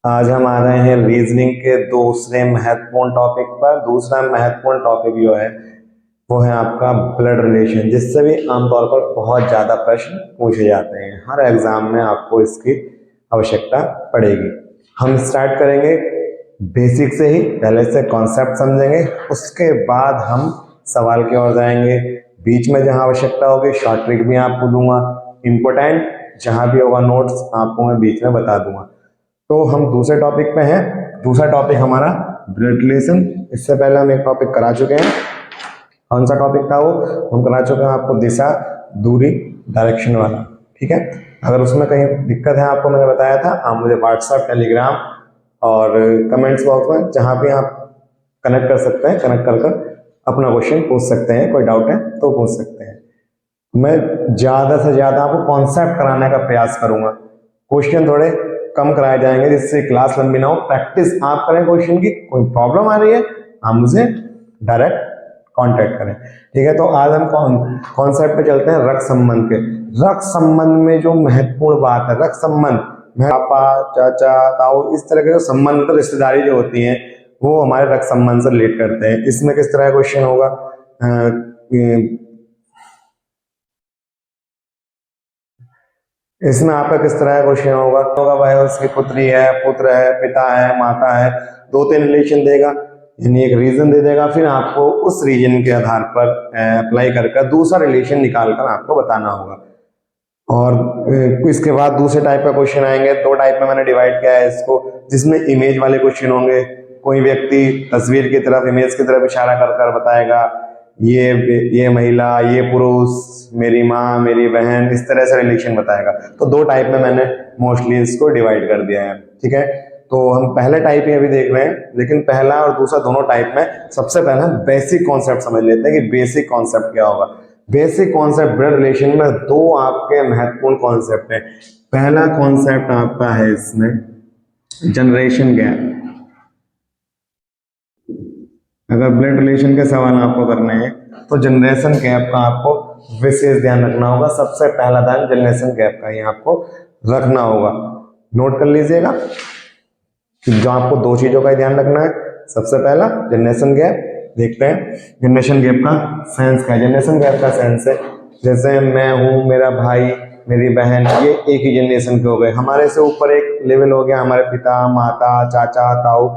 आज हम आ गए हैं रीजनिंग के दूसरे महत्वपूर्ण टॉपिक पर। दूसरा महत्वपूर्ण टॉपिक जो है वो है आपका ब्लड रिलेशन, जिससे भी आमतौर पर बहुत ज्यादा प्रश्न पूछे जाते हैं। हर एग्जाम में आपको इसकी आवश्यकता पड़ेगी। हम स्टार्ट करेंगे बेसिक से ही, पहले से कॉन्सेप्ट समझेंगे, उसके बाद हम सवाल की ओर जाएंगे। बीच में जहां आवश्यकता होगी शॉर्ट ट्रिक भी आपको दूंगा, इंपॉर्टेंट जहां भी होगा नोट्स आपको मैं बीच में बता दूंगा। तो हम दूसरे टॉपिक पे हैं। दूसरा टॉपिक हमारा ब्लड रिलेशन। इससे पहले हम एक टॉपिक करा चुके हैं। कौन सा टॉपिक था वो? हम करा चुके हैं आपको दिशा, दूरी, डायरेक्शन वाला। ठीक है, अगर उसमें कहीं दिक्कत है आपको मैंने बताया था, आप मुझे व्हाट्सएप, टेलीग्राम और कमेंट्स बॉक्स में जहां भी आप कनेक्ट कर सकते हैं, कनेक्ट कर कर अपना क्वेश्चन पूछ सकते हैं। कोई डाउट है तो पूछ सकते हैं। मैं ज्यादा से ज्यादा आपको कॉन्सेप्ट कराने का प्रयास करूंगा। क्वेश्चन थोड़े कम कराए जाएंगे जिससे क्लास लंबी ना हो। प्रैक्टिस आप करें क्वेश्चन की। कोई प्रॉब्लम आ रही है आप मुझे डायरेक्ट कांटेक्ट करें। ठीक है, तो आज हम कॉन्सेप्ट पे चलते हैं रक्त संबंध के। रक्त संबंध में जो महत्वपूर्ण बात है, रक्त संबंध, पापा, चाचा, ताऊ, इस तरह के जो संबंध, मतलब रिश्तेदारी जो होती है वो हमारे रक्त संबंध से रिलेट करते हैं। इसमें किस तरह का क्वेश्चन होगा? इसमें आपका किस तरह का क्वेश्चन होगा भाई, उसकी पुत्री है, पुत्र है, पिता है, माता है, दो तीन रिलेशन देगा, यानी एक रीजन दे देगा, फिर आपको उस रीजन के आधार पर अप्लाई कर दूसरा रिलेशन निकाल कर आपको बताना होगा। और इसके बाद दूसरे टाइप का क्वेश्चन आएंगे। दो टाइप में मैंने डिवाइड किया है इसको, जिसमें इमेज वाले क्वेश्चन होंगे। कोई व्यक्ति तस्वीर की तरफ, इमेज की तरफ इशारा कर कर बताएगा, ये महिला, ये पुरुष, मेरी माँ, मेरी बहन, इस तरह से रिलेशन बताएगा। तो दो टाइप में मैंने मोस्टली इसको डिवाइड कर दिया है। ठीक है, तो हम पहले टाइप ही अभी देख रहे हैं, लेकिन पहला और दूसरा दोनों टाइप में सबसे पहले हम बेसिक कॉन्सेप्ट समझ लेते हैं कि बेसिक कॉन्सेप्ट क्या होगा। बेसिक कॉन्सेप्ट ब्लड रिलेशन में दो आपके महत्वपूर्ण कॉन्सेप्ट है। पहला कॉन्सेप्ट आपका है इसमें जनरेशन गैप। अगर ब्लड रिलेशन के सवाल आपको करने हैं तो जनरेशन गैप का आपको विशेष ध्यान रखना होगा। सबसे पहला ध्यान जनरेशन गैप का ही आपको रखना होगा। नोट कर लीजिएगा कि जो आपको दो चीजों का ध्यान रखना है। सबसे पहला जनरेशन गैप। देखते हैं जनरेशन गैप का सेंस क्या है। जनरेशन गैप का सेंस है जैसे मैं हूं, मेरा भाई, मेरी बहन, ये एक ही जनरेशन के हो गए। हमारे से ऊपर एक लेवल हो गया हमारे पिता, माता, चाचा, ताऊ,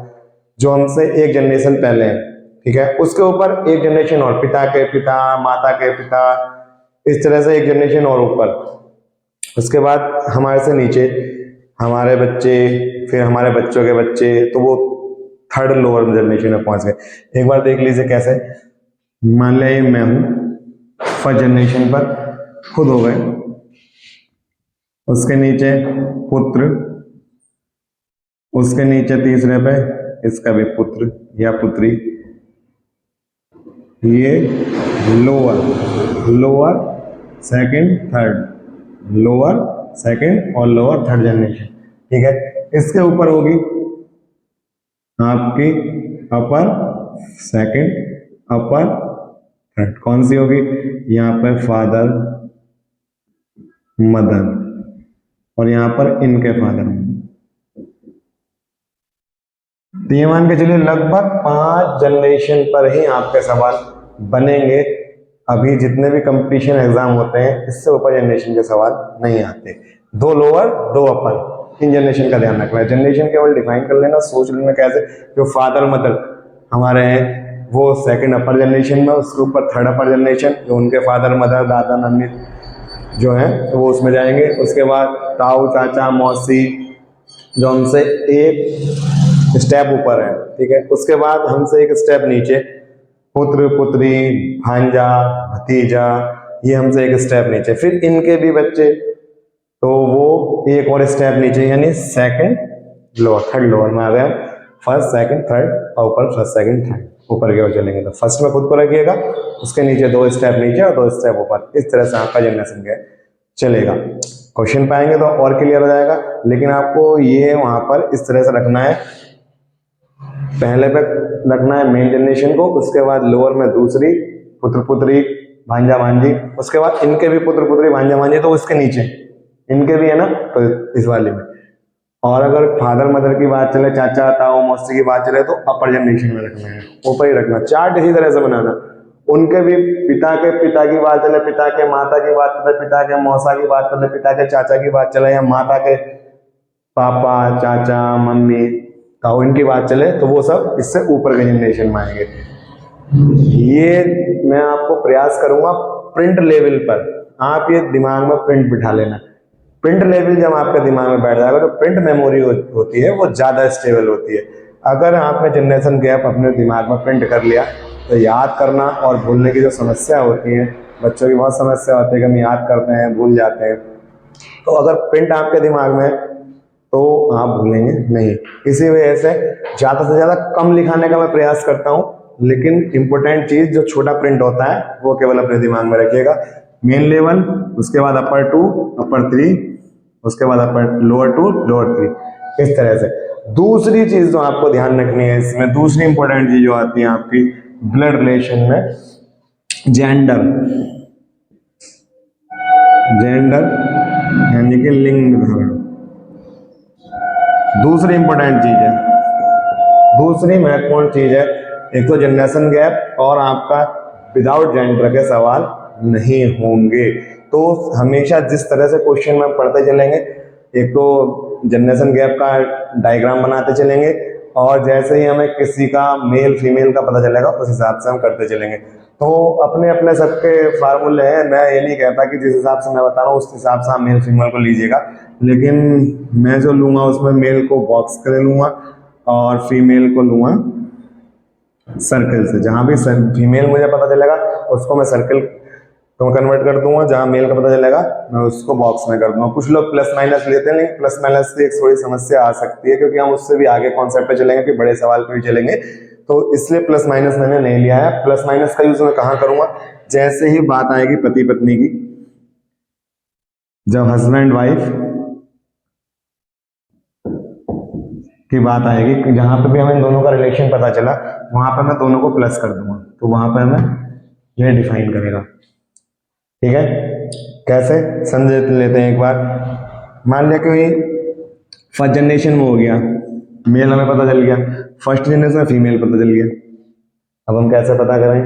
जो हमसे एक जनरेशन पहले है। ठीक है, उसके ऊपर एक जनरेशन और, पिता के पिता, माता के पिता, इस तरह से एक जनरेशन और ऊपर। उसके बाद हमारे से नीचे हमारे बच्चे, फिर हमारे बच्चों के बच्चे, तो वो थर्ड लोअर जनरेशन में पहुंच गए। एक बार देख लीजिए कैसे। मान लिया मैं हूं, फर्स्ट जनरेशन पर खुद हो गए, उसके नीचे पुत्र, उसके नीचे तीसरे पे इसका भी पुत्र या पुत्री, ये lower, lower second third, lower second और लोअर थर्ड जनरेशन। ठीक है, इसके ऊपर होगी आपकी अपर सेकंड, अपर थर्ड। कौन सी होगी? यहाँ पर फादर मदर, और यहाँ पर इनके फादर। तो ये मान के चलिए लगभग 5 जनरेशन पर ही आपके सवाल बनेंगे। अभी जितने भी कंपटीशन एग्जाम होते हैं इससे ऊपर जनरेशन के सवाल नहीं आते। दो लोअर दो अपर, इन जनरेशन का ध्यान रखना है। जनरेशन केवल डिफाइन कर लेना, सोच लेना कैसे। जो फादर मदर हमारे हैं वो सेकंड अपर जनरेशन में, उसके ऊपर थर्ड अपर जनरेशन, जो उनके फादर मदर दादा नानी जो है तो वो उसमें जाएंगे। उसके बाद ताऊ चाचा मौसी जो हमसे एक स्टेप ऊपर है। ठीक है, उसके बाद हमसे एक स्टेप नीचे पुत्र पुत्री भांजा भतीजा, ये हमसे एक स्टेप नीचे। फिर इनके भी बच्चे, तो वो एक और स्टेप नीचे, यानी सेकंड लोअर, थर्ड लोअर में आ गया। फर्स्ट सेकंड थर्ड और ऊपर फर्स्ट सेकंड थर्ड, ऊपर की ओर चलेंगे तो फर्स्ट में खुद को रखिएगा, उसके नीचे दो स्टेप नीचे और दो स्टेप ऊपर। इस तरह से आपका जनरेशन गैप चलेगा। क्वेश्चन पाएंगे तो और क्लियर हो जाएगा, लेकिन आपको ये वहां पर इस तरह से रखना है। पहले पे रखना है मेन जनरेशन को, उसके बाद लोअर में दूसरी पुत्र पुत्री भांजा भांजी, उसके बाद इनके भी पुत्र पुत्री भांजा भांजी, तो उसके नीचे इनके भी है ना, तो इस वाले में और अगर फादर मदर की बात चले, चाचा ताऊ मौसी की बात चले, तो अपर जनरेशन में रखना है, ऊपर ही रखना। चार्ट इसी तरह से बनाना। उनके भी पिता के पिता की बात चले, पिता के माता की बात चले, पिता के मौसा की बात चले, पिता के चाचा की बात चले, या माता के पापा चाचा मम्मी ताऊ इनकी बात चले, तो वो सब इससे ऊपर के जनरेशन में आएंगे। ये मैं आपको प्रयास करूंगा प्रिंट लेवल पर, आप ये दिमाग में प्रिंट बिठा लेना। प्रिंट लेवल जब आपके दिमाग में बैठ जाएगा तो प्रिंट मेमोरी होती है वो ज्यादा स्टेबल होती है। अगर आपने जनरेशन गैप अपने दिमाग में प्रिंट कर लिया तो याद करना और भूलने की जो समस्या होती है, बच्चों की बहुत समस्या होती है कि हम याद करते हैं भूल जाते हैं, तो अगर प्रिंट आपके दिमाग में तो आप भूलेंगे नहीं। इसी वजह से ज्यादा से ज्यादा कम लिखाने का मैं प्रयास करता हूँ, लेकिन इंपॉर्टेंट चीज जो छोटा प्रिंट होता है वो केवल अपने दिमाग में रखिएगा। मेन लेवल, उसके बाद अपर 2 अपर 3, उसके बाद अपर लोअर 2 लोअर 3, इस तरह से। दूसरी चीज जो आपको ध्यान रखनी है इसमें, दूसरी इंपॉर्टेंट चीज जो आती है आपकी ब्लड रिलेशन में, जेंडर। जेंडर यानी कि लिंग निर्धारण दूसरी इंपॉर्टेंट चीज है, दूसरी महत्वपूर्ण चीज है। एक तो जनरेशन गैप और आपका विदाउट जेंडर के सवाल नहीं होंगे। तो हमेशा जिस तरह से क्वेश्चन में पढ़ते चलेंगे, एक तो जनरेशन गैप का डायग्राम बनाते चलेंगे, और जैसे ही हमें किसी का मेल फीमेल का पता चलेगा उस हिसाब से हम करते चलेंगे। तो अपने अपने सबके फार्मूले हैं, मैं ये नहीं कहता कि जिस हिसाब से मैं बता रहा हूँ उस हिसाब से आप मेल फीमेल को लीजिएगा, लेकिन मैं जो लूंगा उसमें मेल को बॉक्स कर लूंगा और फीमेल को लूंगा सर्कल से। जहां भी फीमेल मुझे पता चलेगा उसको मैं सर्कल तो कन्वर्ट कर दूंगा, जहां मेल का पता चलेगा मैं उसको बॉक्स में कर दूंगा। कुछ लोग प्लस माइनस लेते हैं, लेकिन प्लस माइनस से एक थोड़ी समस्या आ सकती है, क्योंकि हम उससे भी आगे कॉन्सेप्ट पे चलेंगे कि बड़े सवाल पे भी चलेंगे, तो इसलिए प्लस माइनस मैंने नहीं लिया है। प्लस माइनस का यूज मैं कहाँ करूंगा, जैसे ही बात आएगी पति पत्नी की, जब हस्बैंड वाइफ की बात आएगी कि जहां पे भी हमें दोनों का रिलेशन पता चला, वहां पे मैं दोनों को प्लस कर दूंगा, तो वहां पे हमें यह डिफाइन करेगा। ठीक है, कैसे समझ लेते हैं एक बार। मान लिया कि फर्स्ट जनरेशन में हो गया, मेल हमें पता चल गया, फर्स्ट जनरेशन में फीमेल पता चल गया। अब हम कैसे पता करें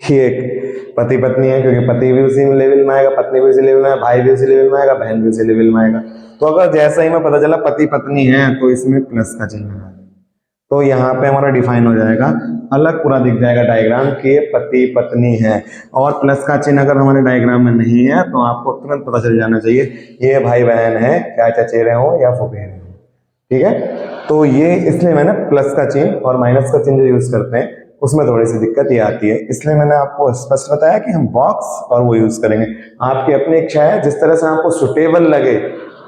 कि एक पति पत्नी है, क्योंकि पति भी उसी लेवल में आएगा, पत्नी भी उसी लेवल में, भाई भी उसी लेवल में आएगा, बहन भी उसी लेवल में आएगा। तो अगर जैसा ही मैं पता चला पति पत्नी है तो इसमें प्लस का चिन्ह लगा, तो यहाँ पे हमारा डिफाइन हो जाएगा, अलग पूरा दिख जाएगा डायग्राम कि ये पति पत्नी है। और प्लस का चिन्ह अगर हमारे डायग्राम में नहीं है तो आपको तुरंत पता चल जाना चाहिए ये भाई बहन है, चाहे चचेरे हो या फुफेरे हो। ठीक है, तो ये इसलिए मैंने प्लस का चिन्ह और माइनस का चिन्ह जो यूज करते हैं उसमें थोड़ी सी दिक्कत ये आती है, इसलिए मैंने आपको स्पष्ट बताया कि हम बॉक्स और वो यूज करेंगे। आपकी अपनी इच्छा है, जिस तरह से आपको सुटेबल लगे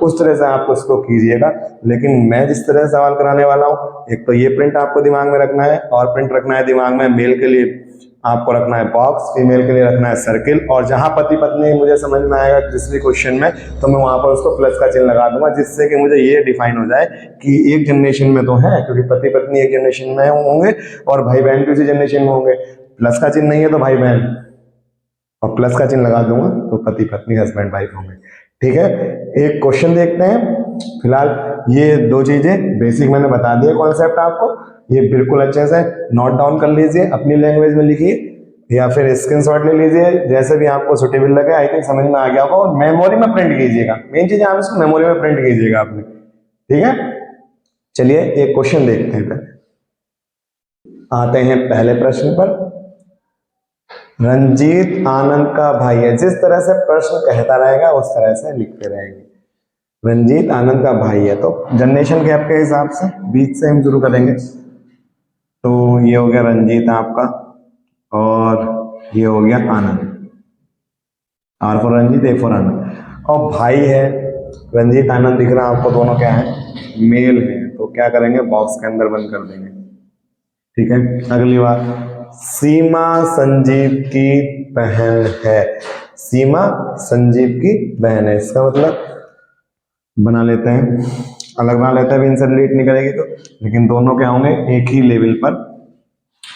उस तरह से आप उसको कीजिएगा, लेकिन मैं जिस तरह से सवाल कराने वाला हूँ, एक तो ये प्रिंट आपको दिमाग में रखना है, और प्रिंट रखना है दिमाग में, मेल के लिए आपको रखना है बॉक्स, फीमेल के लिए रखना है सर्किल, और जहां पति पत्नी मुझे समझ में आएगा किसी भी क्वेश्चन में तो मैं वहां पर उसको प्लस का चिन्ह लगा दूंगा, जिससे कि मुझे ये डिफाइन हो जाए कि एक जनरेशन में तो है, क्योंकि पति पत्नी एक जनरेशन में होंगे और भाई बहन भी उसी जनरेशन में होंगे। प्लस का चिन्ह नहीं है तो भाई बहन, और प्लस का चिन्ह लगा दूंगा तो पति पत्नी हस्बैंड वाइफ होंगे। ठीक है, एक क्वेश्चन देखते हैं। फिलहाल ये दो चीजें बेसिक मैंने बता दिए कॉन्सेप्ट आपको, ये बिल्कुल अच्छे से नोट डाउन कर लीजिए, अपनी लैंग्वेज में लिखिए या फिर स्क्रीनशॉट ले लीजिए, जैसे भी आपको सुटेबल लगे। आई थिंक समझ में आ गया होगा, और मेमोरी में प्रिंट कीजिएगा, मेन चीज आप इसको मेमोरी में प्रिंट कीजिएगा अपनी। ठीक है, चलिए एक क्वेश्चन देखते हैं। आते हैं पहले प्रश्न पर। रंजीत आनंद का भाई है, जिस तरह से प्रश्न कहता रहेगा उस तरह से लिखते रहेंगे। रंजीत आनंद का भाई है, तो जनरेशन गैप के हिसाब से बीच से हम शुरू करेंगे। तो ये हो गया रंजीत आपका, और ये हो गया Anand. R for Ranjit, A for Anand. और भाई है रंजीत आनंद, दिख रहा है आपको, दोनों क्या है, मेल है, तो क्या करेंगे, बॉक्स के अंदर बंद कर देंगे। ठीक है, अगली बात, सीमा संजीव की बहन है। सीमा संजीव की बहन है, इसका मतलब बना लेते हैं, अलग बना लेते हैं, इंसर्ट डिलीट नहीं करेगी तो, लेकिन दोनों क्या होंगे, एक ही लेवल पर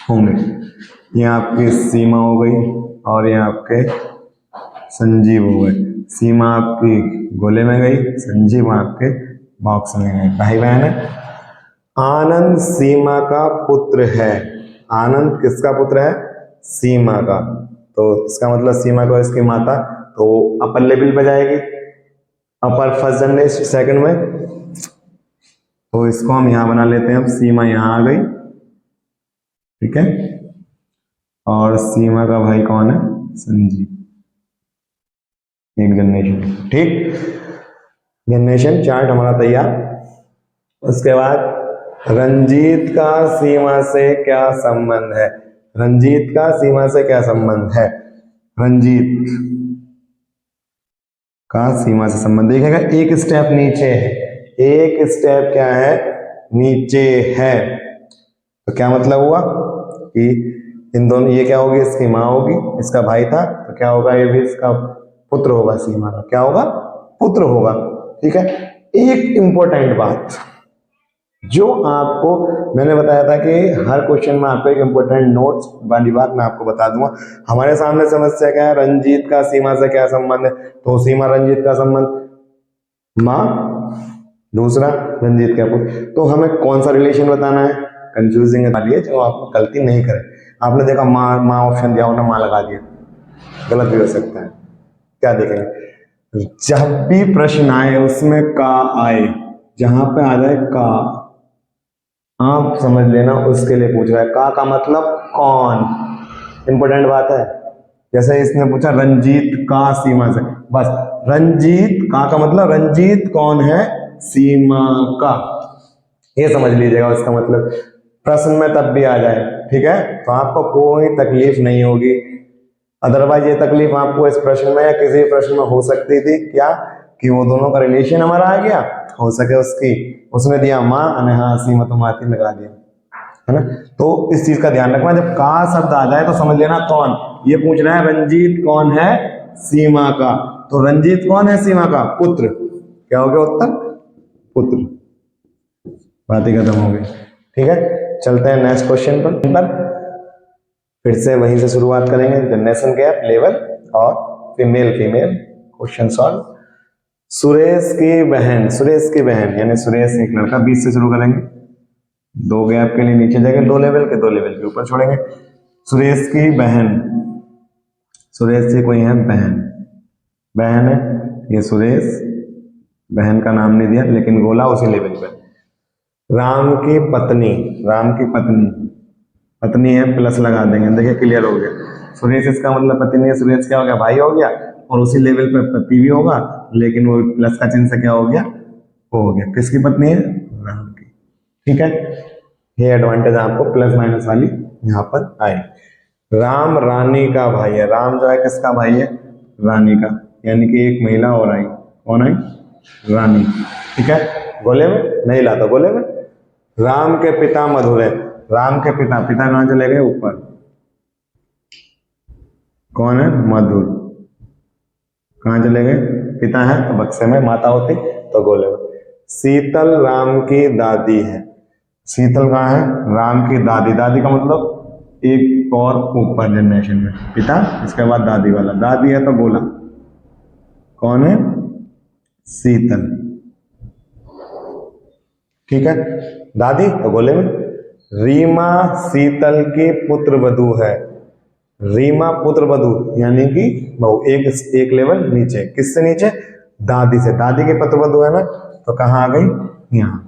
होंगे। ये आपकी सीमा हो गई और ये आपके संजीव हो गए। सीमा आपकी गोले में गई, संजीव आपके बॉक्स में भाई बहन है। आनंद सीमा का पुत्र है। आनंद किसका पुत्र है? सीमा का। तो इसका मतलब सीमा को इसकी माता, तो अपर लेवल पे जाएगी, अपर फर्स्ट जनरेशन सेकंड में, तो इसको हम यहां बना लेते हैं। अब सीमा यहां आ गई, ठीक है, और सीमा का भाई कौन है? संजीव। एक जनरेशन, ठीक, जनरेशन चार्ट हमारा तैयार। उसके बाद रंजीत का सीमा से क्या संबंध है? रंजीत का सीमा से क्या संबंध है? रंजीत का सीमा से संबंध देखिएगा, एक स्टेप नीचे है, एक स्टेप क्या है? नीचे है। तो क्या मतलब हुआ कि इन दोनों, ये क्या होगी? इसकी माँ होगी, इसका भाई था, तो क्या होगा? ये भी इसका पुत्र होगा, सीमा का क्या होगा? पुत्र होगा, ठीक है। एक इंपॉर्टेंट बात जो आपको मैंने बताया था कि हर क्वेश्चन में आपको एक इंपॉर्टेंट नोट्स वाली बात मैं आपको बता दूंगा। हमारे सामने समस्या क्या है? रंजीत का सीमा से क्या संबंध है? तो सीमा रंजीत का संबंध माँ, दूसरा रंजीत का पुत्र। तो हमें कौन सा रिलेशन बताना है? कंफ्यूजिंग है, जो आप गलती नहीं करें। आपने देखा माँ माँ ऑप्शन दिया, उन्होंने माँ लगा दिया, गलत भी हो सकता है। क्या देखेंगे? जब भी प्रश्न आए उसमें का आए, जहां पे आ जाए का, आप समझ लेना उसके लिए पूछ रहा है। का मतलब कौन, इंपॉर्टेंट बात है। जैसे इसने पूछा रंजीत का सीमा से, बस रंजीत का मतलब रंजीत कौन है? सीमा का, ये समझ लीजिएगा उसका मतलब। प्रश्न में तब भी आ जाए, ठीक है, तो आपको कोई तकलीफ नहीं होगी। अदरवाइज ये तकलीफ आपको इस प्रश्न में या किसी प्रश्न में हो सकती थी, क्या कि वो दोनों का रिलेशन हमारा आ गया, हो सके उसकी, उसने दिया माँ और हाँ सीमा तो माती लगा दिया, है ना। तो इस चीज का ध्यान रखना, जब का शब्द आ जाए तो समझ लेना कौन। ये पूछ रहा है रंजीत कौन है? सीमा का। तो रंजीत कौन है? सीमा का पुत्र। क्या हो गया उत्तर? पुत्र। बात ही खत्म हो गई, ठीक है। चलते हैं नेक्स्ट क्वेश्चन पर। फिर से वहीं से शुरुआत करेंगे, जनरेशन गैप, लेवल और female female question solve. Suresh की बहन, सुरेश की बहन यानी सुरेश एक लड़का, 20 से शुरू करेंगे, दो गैप के लिए नीचे जाएंगे, दो लेवल के ऊपर छोड़ेंगे। सुरेश की बहन, सुरेश जी कोई है बहन, बहन है ये सुरेश, बहन का नाम नहीं दिया लेकिन गोला उसी लेवल पर। राम की पत्नी, राम की पत्नी, पत्नी है प्लस लगा देंगे, देखिए क्लियर हो गया। सुरेश इसका मतलब पत्नी है, सुरेश क्या हो गया? भाई हो गया, और उसी लेवल पे पति भी होगा, लेकिन वो प्लस का चिन्ह से क्या हो गया? वो हो गया। किसकी पत्नी है? राम की, ठीक है। ये एडवांटेज आपको प्लस माइनस वाली यहाँ पर आई। राम रानी का भाई है, राम जो है किसका भाई है? रानी का, यानी कि एक महिला और आई, कौन आई? रानी, ठीक है। गोले में नहीं लाता, गोले में। राम के पिता मधुर है, राम के पिता, पिता कहां चले गए? ऊपर, कौन है? मधुर। कहां चले गए? पिता है तो बक्से में, माता होती तो गोले में। शीतल राम की दादी है, शीतल कहां है? राम की दादी, दादी का मतलब एक और ऊपर जनरेशन में, पिता इसके बाद दादी वाला, दादी है तो गोला, कौन है? शीतल, ठीक है। दादी तो गोले में। रीमा शीतल की पुत्र वधू है, रीमा पुत्र वधू यानी कि बहु, एक लेवल नीचे, किससे नीचे? दादी से, दादी के पुत्र वधू है ना, तो कहाँ आ गई? यहाँ,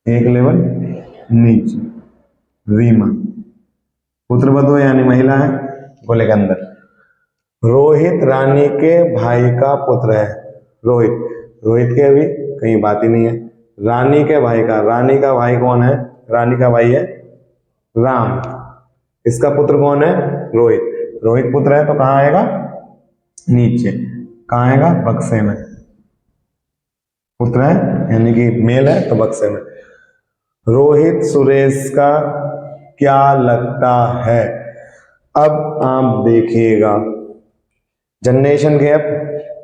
एक लेवल नीचे। रीमा पुत्र वधू यानी महिला है, गोले के अंदर। रोहित रानी के भाई का पुत्र है, रोहित, रोहित की अभी कहीं बात ही नहीं है। रानी के भाई का, रानी का भाई कौन है? रानी का भाई है राम, इसका पुत्र कौन है? रोहित, रोहित पुत्र है तो कहाँ आएगा? नीचे, कहाँ आएगा? बक्से में, पुत्र है यानी कि मेल है तो बक्से में। रोहित सुरेश का क्या लगता है? अब आप देखिएगा, जनरेशन गैप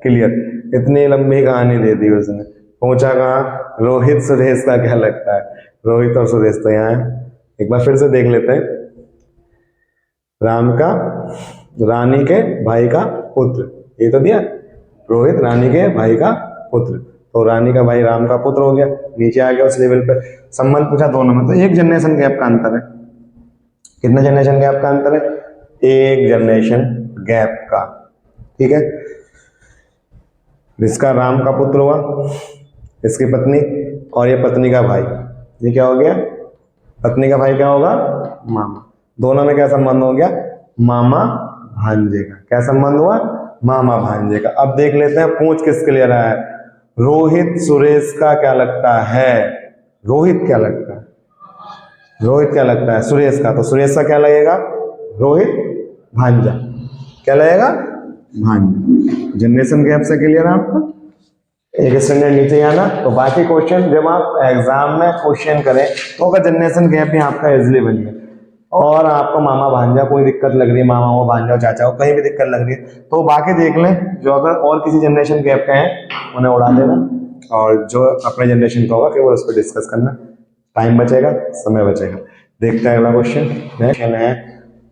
क्लियर, इतनी लंबी कहानी दे दी उसने, पहुंचा कहाँ? रोहित सुरेश का क्या लगता है? रोहित और सुरेश तो यहाँ है, एक बार फिर से देख लेते हैं। राम का, रानी के भाई का पुत्र, ये तो दिया, रोहित रानी के भाई का पुत्र, तो रानी का भाई राम का पुत्र हो गया, नीचे आ गया उस लेवल पे। संबंध पूछा दोनों में, तो एक जनरेशन गैप का अंतर है। कितना जनरेशन गैप का अंतर है? एक जनरेशन गैप का, ठीक है। इसका राम का पुत्र हुआ, इसकी पत्नी, और ये पत्नी का भाई, ये क्या हो गया? पत्नी का भाई क्या होगा? मामा। दोनों में क्या संबंध हो गया? मामा भांजे का। क्या संबंध हुआ? मामा भांजे का। अब देख लेते हैं पूछ किसके लिए रहा है। रोहित सुरेश का क्या लगता है? रोहित क्या लगता है? रोहित क्या लगता है? सुरेश का। तो सुरेश का क्या लगेगा? रोहित भांजा। क्या लगेगा? भांजा। जनरेशन गैप से क्लियर है आपको? एक स्टैंडर्ड नीचे आना। तो बाकी क्वेश्चन जब आप एग्जाम में क्वेश्चन करें तो अगर जनरेशन गैप ही आपका इजिली बन गया और आपको मामा भांजा कोई दिक्कत लग रही है, मामा हो भांजा हो चाचा हो कहीं भी दिक्कत लग रही है, तो बाकी देख लें। जो अगर और किसी जनरेशन गैप का है उन्हें उड़ा देना, और जो अपने जनरेशन का होगा केवल उस पर डिस्कस करना। टाइम बचेगा, समय बचेगा। देखते हैं अगला क्वेश्चन है।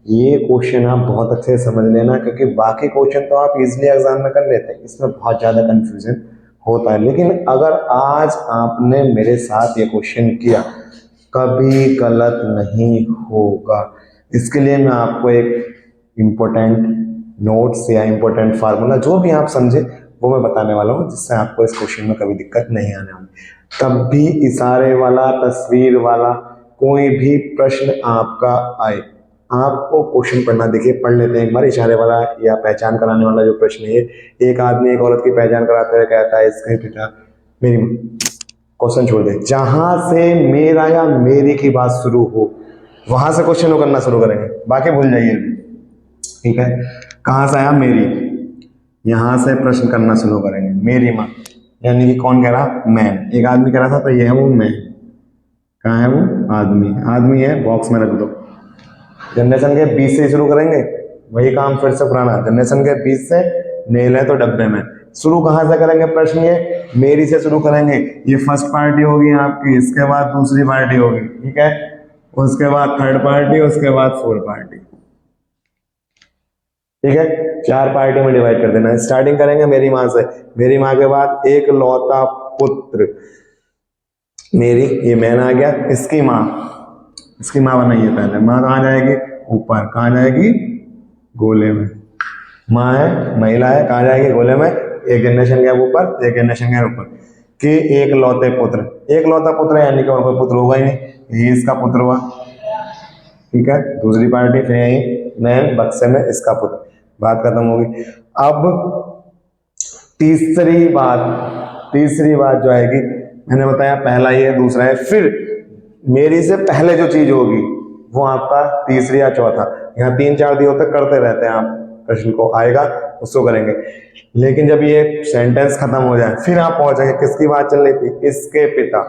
ये क्वेश्चन आप बहुत अच्छे से समझ लेना, क्योंकि बाकी क्वेश्चन तो आप इजिली एग्जाम में कर लेते हैं, इसमें बहुत ज्यादा कंफ्यूजन होता है। लेकिन अगर आज आपने मेरे साथ ये क्वेश्चन किया, कभी गलत नहीं होगा। इसके लिए मैं आपको एक इम्पोर्टेंट नोट्स या इम्पोर्टेंट फार्मूला जो भी आप समझे वो मैं बताने वाला हूँ, जिससे आपको इस क्वेश्चन में कभी दिक्कत नहीं आने वाली। तब भी इशारे वाला, तस्वीर वाला कोई भी प्रश्न आपका आए, आपको क्वेश्चन पढ़ना। देखिए पढ़ लेते हैं एक बार। इशारे वाला या पहचान कराने वाला जो प्रश्न है, एक आदमी एक औरत की पहचान कराते हुए कहता है इसके पिता मेरी। क्वेश्चन छोड़ दे। जहां से मेरा या मेरी की बात शुरू हो वहां से क्वेश्चन करना शुरू करेंगे, बाकी भूल जाइए, ठीक है। कहां से आया? मेरी। यहां से प्रश्न करना शुरू करेंगे। मेरी माँ, यानी कि कौन कह रहा? मैन। एक आदमी कह रहा था, तो ये है वो मैन। कहाँ है वो? आदमी। आदमी है, बॉक्स में रख दो। जनरेशन के 20 से शुरू करेंगे, वही काम फिर से पुराना। जनरेशन के 20 से, नेल है तो डब्बे में। शुरू कहां से करेंगे प्रश्न? ये मेरी से शुरू करेंगे। ये फर्स्ट पार्टी होगी आपकी, इसके बाद दूसरी पार्टी होगी, ठीक है, उसके बाद थर्ड पार्टी, उसके बाद फोर्थ पार्टी, ठीक है। 4 पार्टी में डिवाइड कर देना। स्टार्टिंग करेंगे मेरी माँ से। मेरी माँ के बाद एक लौता पुत्र, मेरी, ये मैन आ गया। इसकी माँ, इसकी माँ बनाइए पहले। माँ कहाँ जाएगी? ऊपर। कहाँ जाएगी? गोले में। माँ है, महिला है, कहाँ जाएगी? गोले में। एक जनरेशन गया ऊपर, एक जनरेशन गया ऊपर। कि एक लौते पुत्र, एक लौता पुत्र है, यानी कि और कोई पुत्र होगा ही नहीं, ये इसका पुत्र हुआ, ठीक है। दूसरी पार्टी फिर यही मैन, बक्से में इसका पुत्र। बात खत्म होगी। अब तीसरी बात जो आएगी, मैंने बताया पहला ये, दूसरा है। फिर मेरी से पहले जो चीज होगी वो आपका तीसरी या चौथा। यहाँ 3-4 दिनों तक करते रहते हैं आप, प्रश्न को आएगा उसको करेंगे। लेकिन जब ये सेंटेंस खत्म हो जाए फिर आप पहुंचेंगे, किसकी बात चल रही थी? इसके पिता।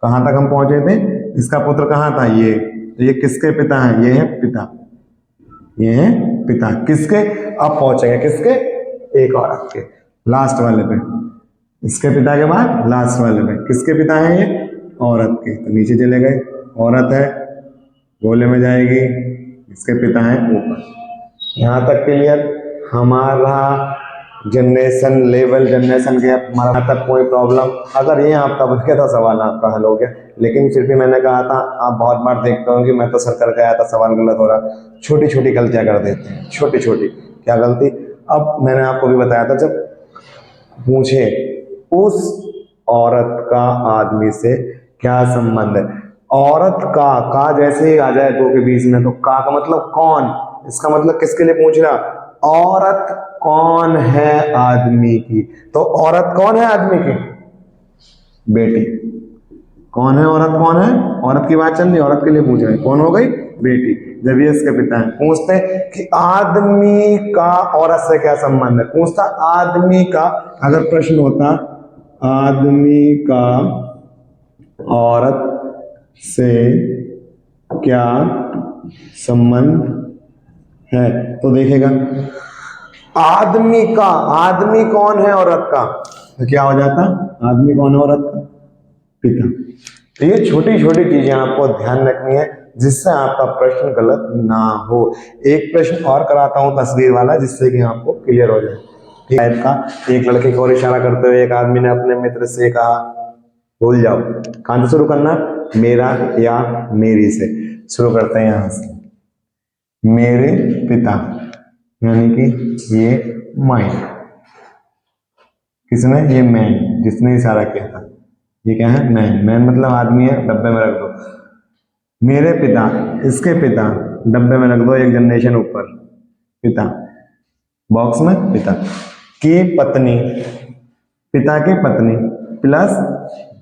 कहां तक हम पहुंचे थे? इसका पुत्र कहां था? ये किसके पिता है? ये है पिता, ये है पिता। किसके? अब पहुंचेंगे किसके? एक औरत के, लास्ट वाले पे। इसके पिता के बाद लास्ट वाले पे किसके पिता है? ये औरत के। तो नीचे चले गए, औरत है, गोले में जाएगी, इसके पिता है ऊपर। यहां तक क्लियर? हमारा जनरेशन लेवल, जनरेशन गैप, हमारा तक कोई प्रॉब्लम? अगर ये आपका बन गया तो सवाल आपका हल हो गया। लेकिन फिर भी मैंने कहा था, आप बहुत बार देखते हो कि मैं तो सर करके आया था, सवाल गलत हो रहा। छोटी छोटी गलतियां कर देते हैं, छोटी छोटी। क्या गलती? अब मैंने आपको भी बताया था, जब पूछे उस औरत का आदमी से क्या संबंध है, औरत का जैसे ही आ जाए दो के बीच में, तो का मतलब कौन, इसका मतलब किसके लिए पूछ रहा? औरत कौन है आदमी की। तो औरत कौन है आदमी की? बेटी। कौन है औरत? कौन है औरत की बात चल रही, औरत के लिए पूछ रहे हैं, कौन हो गई? बेटी। जब ये इसके पिता है, पूछते कि आदमी का औरत से क्या संबंध है, पूछता आदमी का। अगर प्रश्न होता आदमी का औरत से क्या संबंध है, तो देखेगा आदमी का, आदमी कौन है औरत का, तो क्या हो जाता? आदमी कौन है औरत का? पिता। तो ये छोटी छोटी चीजें आपको ध्यान रखनी है, जिससे आपका प्रश्न गलत ना हो। एक प्रश्न और कराता हूं तस्वीर वाला, जिससे कि आपको क्लियर हो जाए। ठीक है का एक लड़के की ओर इशारा करते हुए एक आदमी ने अपने मित्र से कहा, भूल जाओ। कहां से शुरू करना, मेरा या मेरी से शुरू करते हैं यहां से। मेरे पिता यानी कि ये माइन, किसने, ये मैन, जिसने इशारा किया था, ये क्या है, मैन। मैन मतलब आदमी है, डब्बे में रख दो। मेरे पिता, इसके पिता, डब्बे में रख दो एक जनरेशन ऊपर, पिता बॉक्स में, पिता की पत्नी, पिता की पत्नी प्लस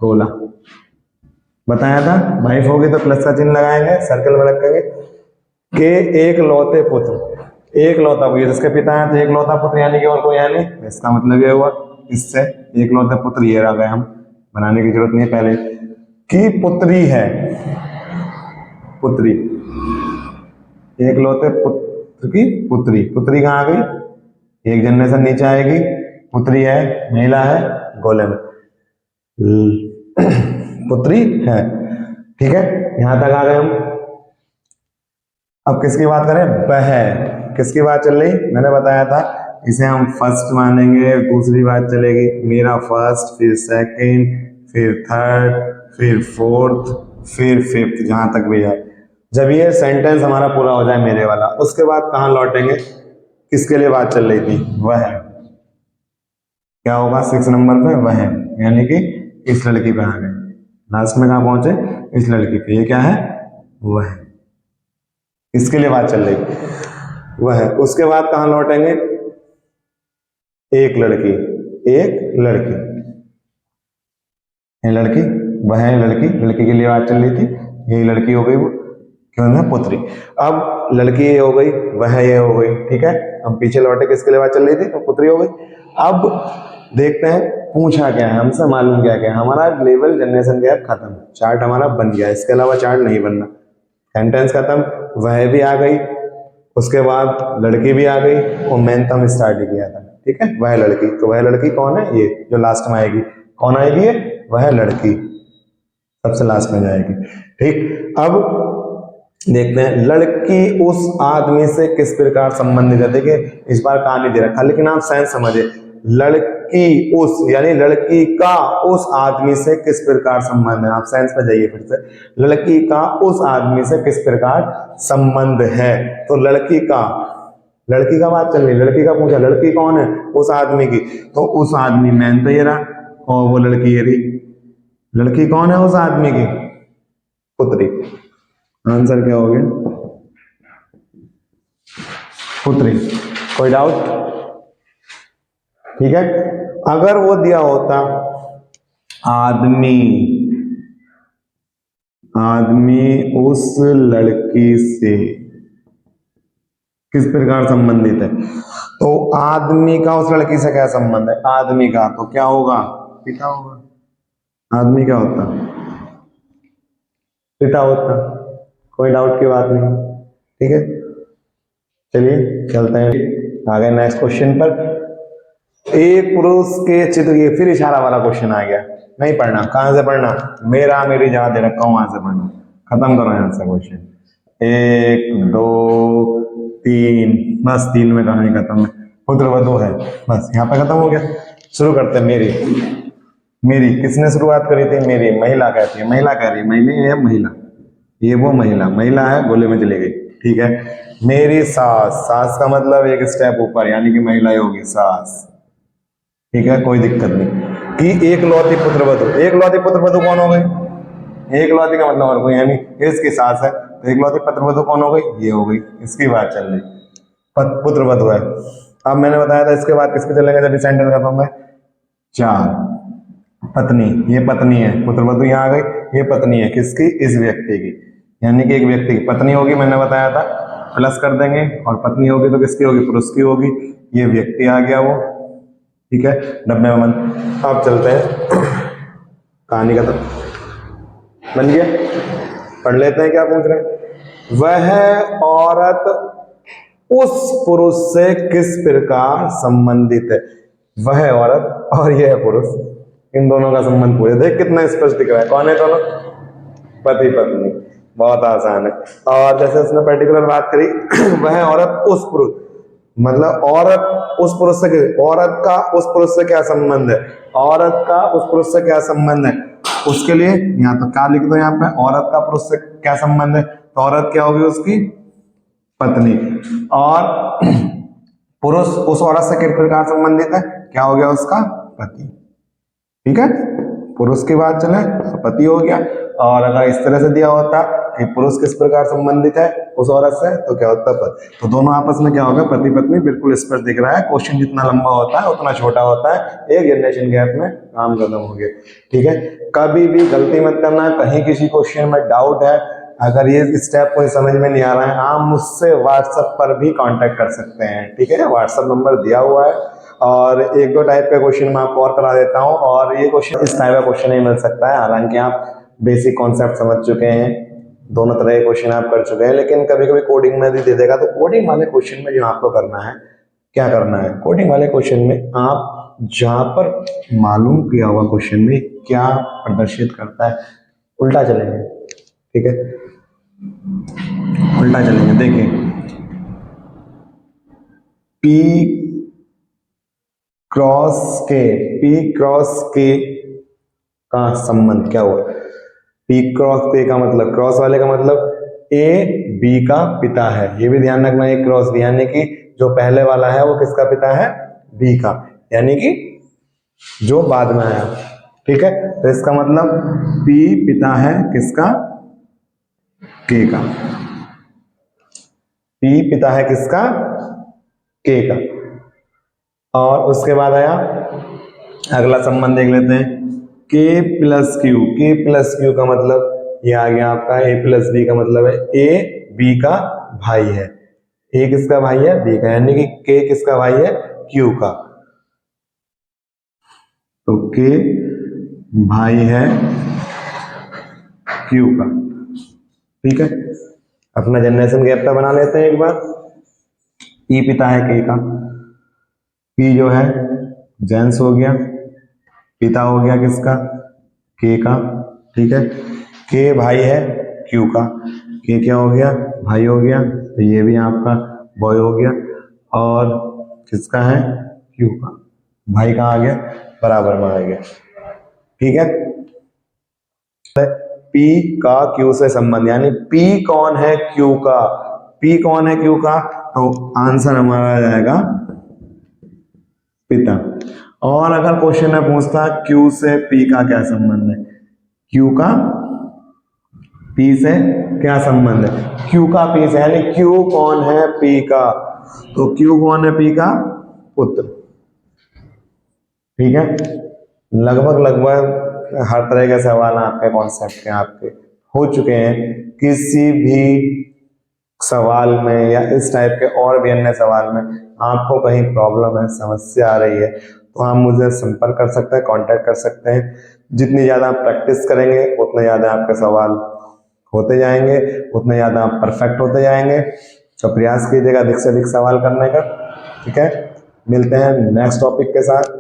गोला। बताया था वाइफ होगी तो प्लस का चिन्ह लगाएंगे, सर्कल में रखेंगे। के एक लौते पुत्र, एक लौता पुत्र, जिसके पिता है तो एक लौता पुत्र यानी कि और कोई है नहीं, इसका मतलब ये हुआ इससे एक लौते पुत्र ये रह गए, हम बनाने की जरूरत नहीं है पहले। की पुत्री है, पुत्री, एक लौते पुत्र की पुत्री, पुत्री कहाँ गई, एक जनरेशन नीचे आएगी, पुत्री है, महिला है, गोले में पुत्री है। ठीक है, यहां तक आ गए हम। अब किसकी बात करें, वह, किसकी बात चल रही, मैंने बताया था इसे हम फर्स्ट मानेंगे, दूसरी बात चलेगी मेरा फर्स्ट, फिर सेकंड, फिर थर्ड, फिर फोर्थ, फिर फिफ्थ, जहां तक भी है। जब ये सेंटेंस हमारा पूरा हो जाए मेरे वाला, उसके बाद कहां लौटेंगे, किसके लिए बात चल रही थी, वह क्या होगा 6 नंबर पे, वह यानी कि इस लड़की पे आ गए, लास्ट में कहां पहुंचे, इस लड़की पे, ये क्या है, वह, इसके लिए बात चल रही वह। उसके बाद कहां लौटेंगे, एक लड़की, एक लड़की, ये लड़की, वह लड़की, लड़की के लिए बात चल रही थी, यही लड़की हो गई वो, क्यों है पुत्री। अब लड़की ये हो गई, वह ये हो गई, ठीक है, हम पीछे लौटे, किसके लिए बात चल रही थी, तो पुत्री हो गई। अब देखते हैं पूछा क्या है हमसे, मालूम क्या क्या, हमारा लेवल जनरेशन गैप खत्म, चार्ट हमारा बन गया, इसके अलावा चार्ट नहीं बनना। सेंटेंस खत्म, वह भी आ गई, उसके बाद लड़की भी आ गई, और मेन तो हम स्टार्ट ही किया था, ठीक है, वह लड़की। तो वह लड़की कौन है, ये जो लास्ट में आएगी, कौन आएगी ये, वह लड़की सबसे लास्ट में जाएगी। ठीक, अब देखते हैं लड़की उस आदमी से किस प्रकार संबंधित है। देखिए इस बार कहानी दे रखा, लेकिन आप सेंस समझे, लड़की उस यानी लड़की का उस आदमी से किस प्रकार संबंध है। आप सेंस पे जाइए फिर से, लड़की का उस आदमी से किस प्रकार संबंध है। तो लड़की का बात चल रही, लड़की का पूछा, लड़की कौन है, उस आदमी की, तो उस आदमी मैन तो ये रहा, और वो लड़की ये रही। लड़की कौन है उस आदमी की, पुत्री। आंसर क्या हो गया, पुत्री। कोई डाउट, ठीक है। अगर वो दिया होता आदमी उस लड़की से किस प्रकार संबंधित है, तो आदमी का उस लड़की से क्या संबंध है, आदमी का तो क्या होगा, पिता होगा। आदमी क्या होता, पिता होता, कोई डाउट की बात नहीं, ठीक है। चलिए चलते हैं आगे नेक्स्ट क्वेश्चन पर। एक पुरुष के चित्र, ये फिर इशारा वाला क्वेश्चन आ गया, नहीं पढ़ना, कहां से पढ़ना, मेरा मेरी जहां दे रखा हूं वहां से पढ़ना, खत्म करो यहां से क्वेश्चन। 1 2 3, बस 3 में कहानी खत्म है, पुत्र वधू है, बस यहाँ पे खत्म हो गया। शुरू करते हैं, मेरी किसने शुरुआत करी थी, मेरी, महिला कहती है, महिला कह रही है, महिला है, महिला, ये वो महिला है, गोले में चली गई, ठीक है। मेरी सास का मतलब एक स्टेप ऊपर, यानी कि महिला होगी सास, ठीक है, कोई दिक्कत नहीं। कि एक लौती पुत्र वधू कौन हो गई, एक लौती का मतलब और कोई यानी इसकी सास है, तो एक लौती पुत्र वधू कौन हो गई, ये हो गई, इसकी बात चल रही, पुत्र वधू है। अब मैंने बताया था इसके बाद किसके चलेंगे जब सेंटेंस खत्म है, 4, पत्नी, ये पत्नी है, पुत्र वधू यहाँ आ गई, ये पत्नी है किसकी, इस व्यक्ति की, यानी कि एक व्यक्ति की पत्नी होगी, मैंने बताया था, प्लस कर देंगे, और पत्नी होगी तो किसकी होगी, पुरुष की होगी, ये व्यक्ति आ गया वो, ठीक है, डब्बे में बंद। अब चलते हैं, कहानी का तो बन गया, पढ़ लेते हैं क्या पूछ रहे हैं। वह औरत उस पुरुष से किस प्रकार संबंधित है, वह औरत और यह पुरुष, इन दोनों का संबंध पूछे, देख कितना स्पष्ट दिख रहा है, कौन है दोनों, पति पत्नी, बहुत आसान है। और जैसे उसने पर्टिकुलर बात करी वह औरत उस पुरुष, मतलब औरत उस पुरुष से, औरत का उस पुरुष से क्या संबंध है, औरत का उस पुरुष से क्या संबंध है, उसके लिए यहाँ तो क्या लिख दो, यहाँ पे औरत का पुरुष से क्या संबंध है, तो औरत क्या होगी उसकी पत्नी, और पुरुष उस औरत से किस प्रकार संबंधित है, क्या हो गया उसका पति। ठीक है, पुरुष की बात चले तो पति हो गया, और अगर इस तरह से दिया होता कि पुरुष किस प्रकार संबंधित है उस औरत से तो क्या होता पति, तो दोनों आपस में क्या होगा पति पत्नी, बिल्कुल स्पष्ट दिख रहा है। क्वेश्चन जितना लंबा होता है उतना छोटा होता है, एक जनरेशन गैप में काम खत्म हो गया। ठीक है, कभी भी गलती मत करना, कहीं किसी क्वेश्चन में डाउट है, अगर ये स्टेप कोई समझ में नहीं आ रहा है, आप मुझसे व्हाट्सएप पर भी कांटेक्ट कर सकते हैं। ठीक है, व्हाट्सएप नंबर दिया हुआ है, और एक दो टाइप का क्वेश्चन मैं आपको और करा देता हूँ, और ये क्वेश्चन इस टाइप का क्वेश्चन नहीं मिल सकता है, हालांकि आप बेसिक कॉन्सेप्ट समझ चुके हैं, दोनों तरह के क्वेश्चन आप कर चुके हैं, लेकिन कभी कभी कोडिंग में भी दे देगा, तो कोडिंग वाले क्वेश्चन में जो आपको करना है, क्या करना है, कोडिंग वाले क्वेश्चन में आप जहां पर मालूम किया हुआ क्वेश्चन में क्या प्रदर्शित करता है, उल्टा चलेंगे। ठीक है, उल्टा चलेंगे। देखिए P क्रॉस के का संबंध क्या हुआ, P क्रॉस के का मतलब, क्रॉस वाले का मतलब A B का पिता है, ये भी ध्यान रखना, एक क्रॉस भी, यानी कि जो पहले वाला है वो किसका पिता है, B का, यानी कि जो बाद में आया। ठीक है, तो इसका मतलब P पिता है किसका, K का, P पिता है किसका, K का। और उसके बाद आया अगला संबंध देख लेते हैं, K plus Q, K plus Q का मतलब ये आ गया आपका A प्लस B का मतलब है A B का भाई है, A किसका भाई है, B का, यानी कि K किसका भाई है, Q का, तो K भाई है Q का। ठीक है, अपना जनरेशन गैप का बना लेते हैं एक बार। P पिता है K का, P जो है जेंट्स हो गया, पिता हो गया किसका, K का। ठीक है, K भाई है Q का, K क्या हो गया, भाई हो गया, तो ये भी आपका बॉय हो गया, और किसका है, Q का, भाई कहाँ आ गया, बराबर में आ गया। ठीक है, P का Q से संबंध, यानी P कौन है Q का, P कौन है Q का, तो आंसर हमारा आ जाएगा पिता। और अगर क्वेश्चन में पूछता Q से P का क्या संबंध है, Q का P से क्या संबंध है, Q का P से, यानी Q कौन है P का, तो Q कौन है P का, पुत्र। ठीक है, लगभग हर तरह के सवाल आपके कॉन्सेप्ट के आपके हो चुके हैं। किसी भी सवाल में या इस टाइप के और भी अन्य सवाल में आपको कहीं प्रॉब्लम है, समस्या आ रही है, तो आप मुझे संपर्क कर सकते हैं, कांटेक्ट कर सकते हैं। जितनी ज़्यादा आप प्रैक्टिस करेंगे उतने ज़्यादा आपके सवाल होते जाएंगे, उतने ज़्यादा आप परफेक्ट होते जाएंगे। तो प्रयास कीजिएगा अधिक से अधिक सवाल करने का। ठीक है, मिलते हैं नेक्स्ट टॉपिक के साथ।